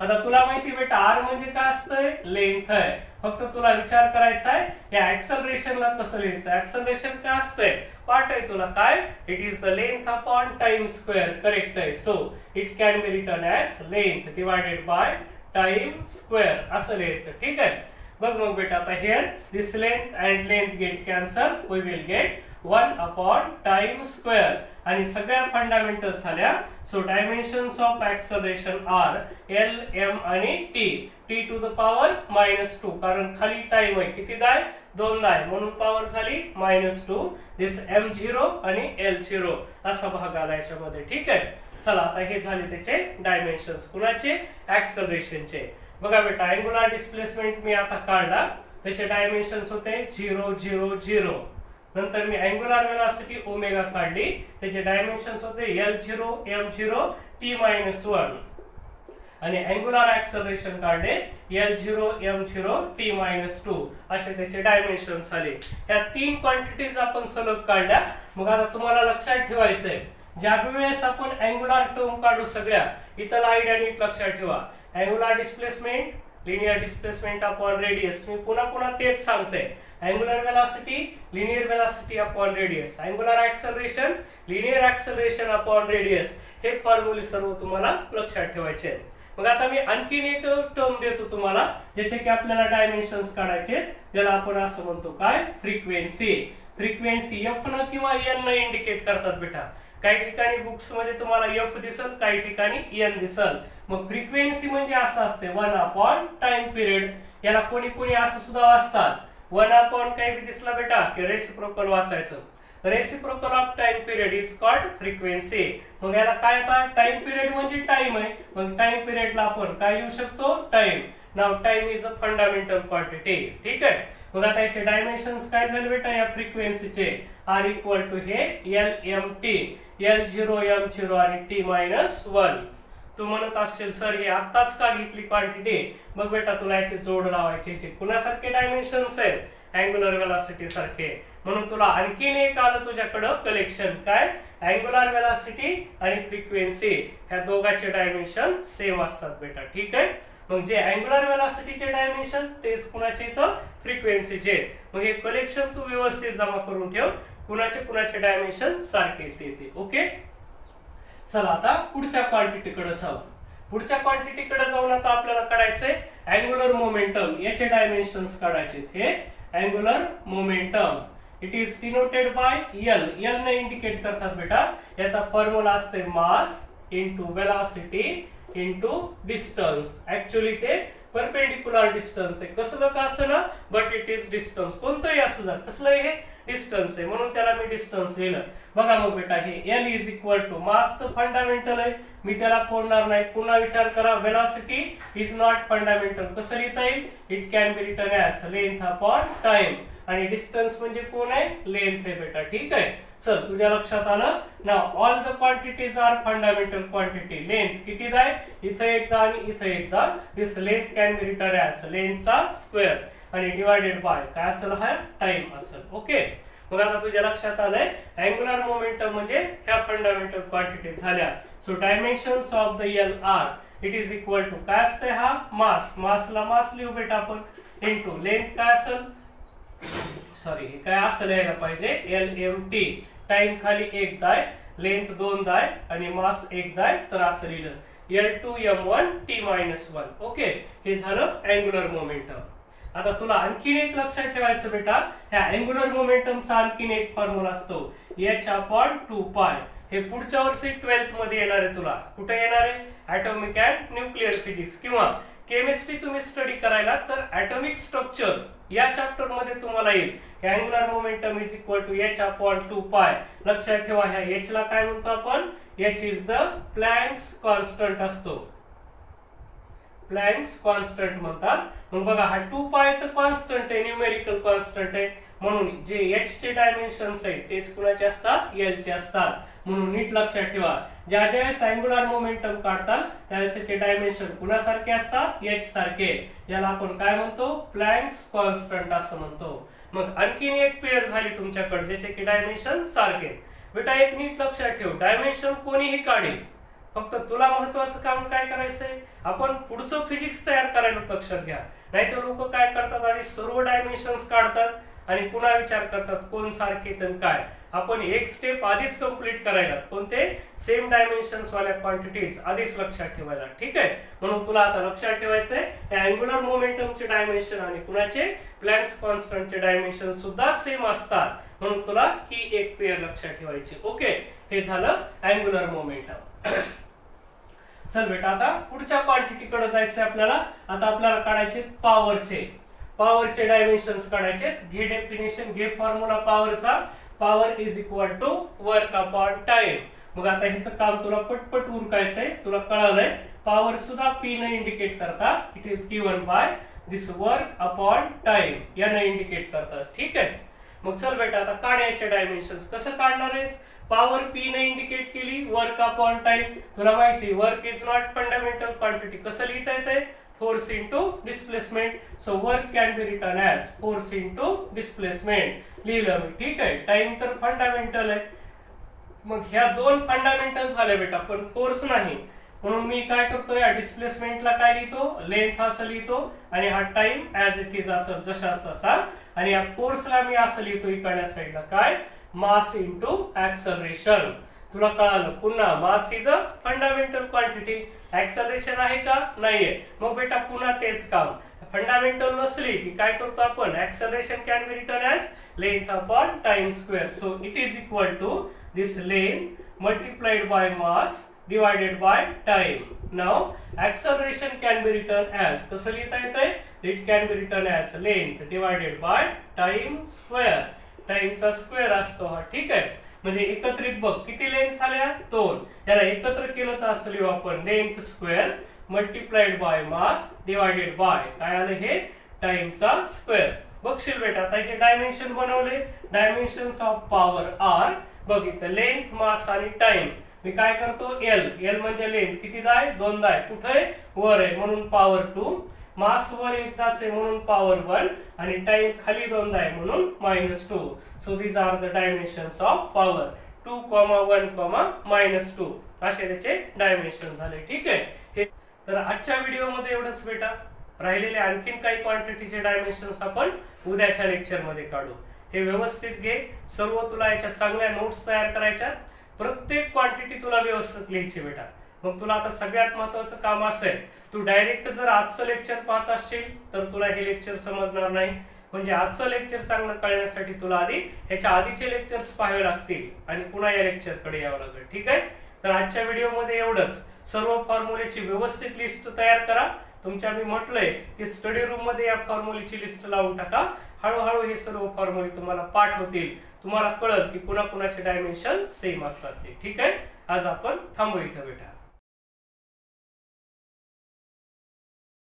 आता तुला माहिती बेटा r म्हणजे काय असतंय लेंथ आहे. फक्त तुला विचार करायचा आहे या ऍक्सेलरेशनला कसं लिहायचं. ऍक्सेलरेशन काय असतंय पार्ट आहे तुला काय it is the length upon time square. Correct आहे. So it can be written as length divided by time square असं लिहायचं. ठीक आहे बघ मग बेटा आता here this length and length get cancel. We will get 1 upon time square आणि सगळ्या फंडामेंटल झाल्या. So dimensions of acceleration are L M आणि T. T to the power -2 कारण खाली टाइम आहे किती दाय 2 दाय म्हणून पॉवर झाली -2. दिस m0 आणि l0 असा भाग आला याच्यामध्ये. ठीक आहे चला आता हे झाले त्याचे डायमेन्शन्स, कुणाचे? ऍक्सलरेशनचे. बघा बेटा, अँगुलर डिस्प्लेसमेंट मी आता काढला, त्याचे डायमेन्शन्स होते 0 0 0. नंतर मी अँगुलर वेलोसिटी ओमेगा काढली, त्याचे डायमेन्शन्स होते L0 m0 t-1 आणि अँगुलर ऍक्सलरेशन काढले L0 m0 t-2. असे त्याचे डायमेन्शन्स आले. या 3 क्वांटिटीज आपण सलग काढल्या. मग आता तुम्हाला लक्षात ठेवायचंय, ज्या वेळेस आपण अँगुलर टर्म काढू सगळ्या, इथं आयडिया नीट लक्षात ठेवा. Angular displacement, linear displacement upon radius. मी पुन्हा तेच सांगते. Angular velocity, linear velocity upon radius. Angular acceleration, linear acceleration upon radius. हे फॉर्म्युले सर्व तुम्हाला लक्षात ठेवायचे आहेत. मग आता मी आणखीन एक टर्म देतो तुम्हाला, ज्याचे की आपल्याला डायमेन्शन्स काढायचे. त्याला आपण असं म्हणतो काय? फ्रिक्वेन्सी. फ्रिक्वेन्सी एफ न किंवा एन न इंडिकेट करतात बेटा. काही ठिकाणी बुक्स मध्ये तुम्हाला एफ दिसल, काही ठिकाणी एन दिसल. मग फ्रिक्वेन्सी म्हणजे असं असते 1 अपॉन टाइम पिरियड. याला कोणी कोणी असं सुद्धा वाचतात, 1 अपॉन काही दिसला बेटा की रेसिप्रोकल वाचायचं. Reciprocal of time period is called frequency. मग याला काय आता? टाइम पिरियड म्हणजे टाइम आहे. मग टाइम पिरियडला आपण काय लिहू शकतो? Time. Now time is a fundamental quantity. ठीक आहे. मग आता याचे डायमेन्शन्स काय झाले बेटा या फ्रिक्वेन्सीचे? आर इक्वल टू हे LMT, L0 m0 आणि t-1. तू म्हणत असेल सर हे आत्ताच का घेतली क्वांटिटी? मग बेटा तुला याचे जोड लावायचे. कुणासारखे डायमेन्शन्स आहेत? अँगुलर वेलोसिटी सारखे. म्हणून तुला आणखीन एक आलं तुझ्याकडं कलेक्शन. काय? अँगुलर वेलोसिटी आणि फ्रिक्वेन्सी ह्या दोघांचे डायमेन्शन सेम असतात बेटा. ठीक आहे. मग जे अँगुलर वेलोसिटीचे डायमेन्शन तेच कुणाचे इथं? फ्रिक्वेन्सीचे. मग हे कलेक्शन तू व्यवस्थित जमा करून ठेव. कुणाचे डायमेन्शन सारखे येते. ओके. चला आता पुढच्या क्वांटिटीकडे जाऊ. पुढच्या क्वांटिटीकडे जाऊन आता आपल्याला काढायचंय अँगुलर मोमेंटम. याचे डायमेन्शन्स काढायचे. हे angular momentum it is denoted bye L. L ने इंडिकेट करतात बेटा. याचा फॉर्म्युला असते mass into velocity into distance. Actually ते परपेंडिक्युलर डिस्टन्स आहे. कसलं का असं ना, बट इट इज डिस्टन्स. कोणतंही असू द्या, कसलं हे डिस्टन्स आहे, म्हणून त्याला मी डिस्टन्स लिहिलं. बघा मग बेटा, हे L is equal to mass तर फंडामेंटल आहे, मी त्याला फोडणार नाही. पुन्हा विचार करा, वेलोसिटी इज नॉट फंडामेंटल. कसं लिहिता येईल? It can be written as length upon time. आणि डिस्टन्स म्हणजे कोण आहे? लेंथ आहे बेटा. ठीक आहे. चल तुझ्या लक्षात आलं ना. All the quantities are fundamental quantity. Length किती आहे? इथं एकदा आणि इथं एकदा. This length can be written as लेंथचा स्क्वेअर आणि डिवायडेड बाय काय असेल? हा टाइम असेल. ओके. मग आता तुझ्या लक्षात आलंय अँगुलर मोमेंटम म्हणजे ह्या फंडामेंटल क्वांटिटी झाल्या. So dimensions of the L are it is equal to काय असते? हा मास. मासला मास लिहू बेटा आपण इंटू लेंथ काय असेल? सॉरी, काय असं लिहायला पाहिजे? LMT. टाइम खाली एक दाय, लेंथ 2 दाय आणि मास 1 दाय. तर असं लिहिलं L2 m1 t-1. ओके. हे झालं अँगुलर मोमेंटम. आता तुला आणखीन एक लक्षात ठेवायचं बेटा, ह्या अँगुलर मोमेंटमचा आणखीन एक फॉर्म्युला असतो h/2π. हे पुढच्या वर्षी 12th मध्ये येणार आहे. तुला कुठे येणार आहे? ॲटॉमिक अँड न्यूक्लिअर फिजिक्स किंवा केमिस्ट्री तुम्ही स्टडी करायला तर ॲटॉमिक स्ट्रक्चर या चॅप्टर मध्ये तुम्हाला येईल. Angular momentum is equal to h/2π. लक्षात ठेवा, ह्या h ला काय म्हणतो आपण? h is the Planck's constant असतो. प्लँक्स कॉन्स्टंट म्हणतात. मग बघा, हा 2π तर कॉन्स्टंट आहे, न्यूमेरिकल कॉन्स्टंट आहे. म्हणून जे h चे डायमेन्शन्स आहेत तेच कुणाचे असतात? L चे असतात. म्हणून नीट लक्षात ठेवा, ज्या वेळेस अँगुलर मोमेंटम काढतात त्यावेळेस त्याचे डायमेन्शन कुणासारखे असतात? h सारखे. याला आपण काय म्हणतो? प्लँक्स कॉन्स्टंट असं म्हणतो. मग आणखीन एक पेअर झाली तुमच्याकडे ज्याचे की डायमेन्शन सारखे. बेटा एक नीट लक्षात ठेव, डायमेन्शन कोणीही काढेल, फक्त तुला महत्वाचं काम काय करायचंय? आपण पुढचं फिजिक्स तयार करायला लक्षात घ्या. नाहीतर लोक काय करतात? आधी सर्व डायमेन्शन्स काढतात आणि पुन्हा विचार करतात कोण सारखे तर काय. आपण एक स्टेप आधीच कंप्लीट करायला, कोणते? सेम डायमेन्शन्स वाल्या क्वांटिटीज आधीच लक्षात ठेवायला. ठीक आहे. म्हणून तुला आता लक्षात ठेवायचंय अँगुलर मोमेंटमचे डायमेन्शन आणि कुणाचे? प्लँक्स कॉन्स्टंटचे डायमेन्शन सुद्धा सेम असतात. म्हणून तुला ही एक पेअर लक्षात ठेवायची. ओके. हे झालं अँगुलर मोमेंटम. चल बेटा, आता पुढच्या क्वांटिटीकडे जायचंय आपल्याला. आता आपल्याला काढायचे पॉवरचे डायमेन्शन्स काढायचे. घे डेफिनेशन, घे फॉर्म्युला पॉवरचा. Power is equal to work upon time. मग आता ह्याचं काम तुला पटपट उरकायचंय, तुला कळालंय. पॉवर सुद्धा पी ने इंडिकेट करता. It is given by this work upon time याने इंडिकेट करतात. ठीक आहे. मग चल बेटा आता काढायचे डायमेन्शन्स. कसं काढणार आहेस? पॉवर पी ने इंडिकेट केली, वर्क अपॉन टाइम. तुला माहिती work is not fundamental quantity. कसं लिहिता येते? Force into displacement. So work can be written as force into displacement लिहिलं मी. ठीक आहे. टाइम तर फंडामेंटल आहे. मग ह्या दोन फंडामेंटल झाल्या बेटा, पण फोर्स नाही. म्हणून मी काय करतो, या डिस्प्लेसमेंटला काय लिहितो? लेंथ असं लिहितो. आणि हा टाइम ऍज इट इज असं जशाच तसा. आणि या फोर्सला मी असं लिहितो इकडल्या साईडला काय? Mass into acceleration. तुला कळालं. पुन्हा मास is a fundamental quantity. Acceleration आहे का? नाहीये. मग बेटा पुन्हा तेच काम. फंडामेंटल नसली की काय करतो आपण? Acceleration can be written as length upon time square. So it is equal to this length multiplied by mass divided by time. Now acceleration can be written as, कसं लिहिता येतंय? It can be written as length divided by time square. टाइमचा स्क्वेअर असतो हा. ठीक आहे. म्हणजे एकत्रित बघ किती लेंथ झाल्या? 2. याला एकत्र केलं तर असं लिहू आपण length square multiplied by mass divided by काय आलं हे? टाइमचा स्क्वेअर. बघशील बेटा आता याचे डायमेन्शन बनवले. डायमेन्शन्स ऑफ पॉवर आर बघ इथं लेंथ, मास आणि टाइम. मी काय करतो? एल म्हणजे लेंथ किती दाय? 2 दाय. कुठे? वर आहे म्हणून पॉवर 2. मास वर एकदाच आहे म्हणून पॉवर 1 आणि टाइम खाली 2 दाय म्हणून -2. So these are the dimensions of power 2, 1, -2 असे त्याचे डायमेन्शन झाले. ठीक आहे. तर आजच्या व्हिडिओमध्ये एवढंच बेटा. राहिलेले आणखीन काही क्वांटिटीचे डायमेन्शन्स आपण उद्याच्या लेक्चर मध्ये काढू. हे व्यवस्थित घे. सर्व तुला याच्या चांगल्या नोट्स तयार करायच्या. प्रत्येक क्वांटिटी तुला व्यवस्थित लिहायची बेटा. मग तुला आता सगळ्यात महत्वाचं काम असेल, तू डायरेक्ट जर आजचं लेक्चर पाहत असशील तर तुला हे लेक्चर समजणार नाही. म्हणजे आजचं लेक्चर चांगलं कळण्यासाठी तुला आधी ह्याच्या आधीचे लेक्चर्स पाहावे लागतील आणि पुन्हा या लेक्चरकडे यावं लागेल. ठीक आहे. तर आजच्या व्हिडिओमध्ये एवढंच. सर्व फॉर्म्युलेची व्यवस्थित लिस्ट तयार करा. तुमच्या मी म्हटलंय की स्टडी रूम मध्ये या फॉर्म्युलेची लिस्ट लावून टाका. हळूहळू हे सर्व फॉर्म्युले तुम्हाला पाठ होतील. तुम्हाला कळेल की कुणाकुणाचे डायमेन्शन सेम असतात ते. ठीक आहे. आज आपण थांबू इथं बेटा.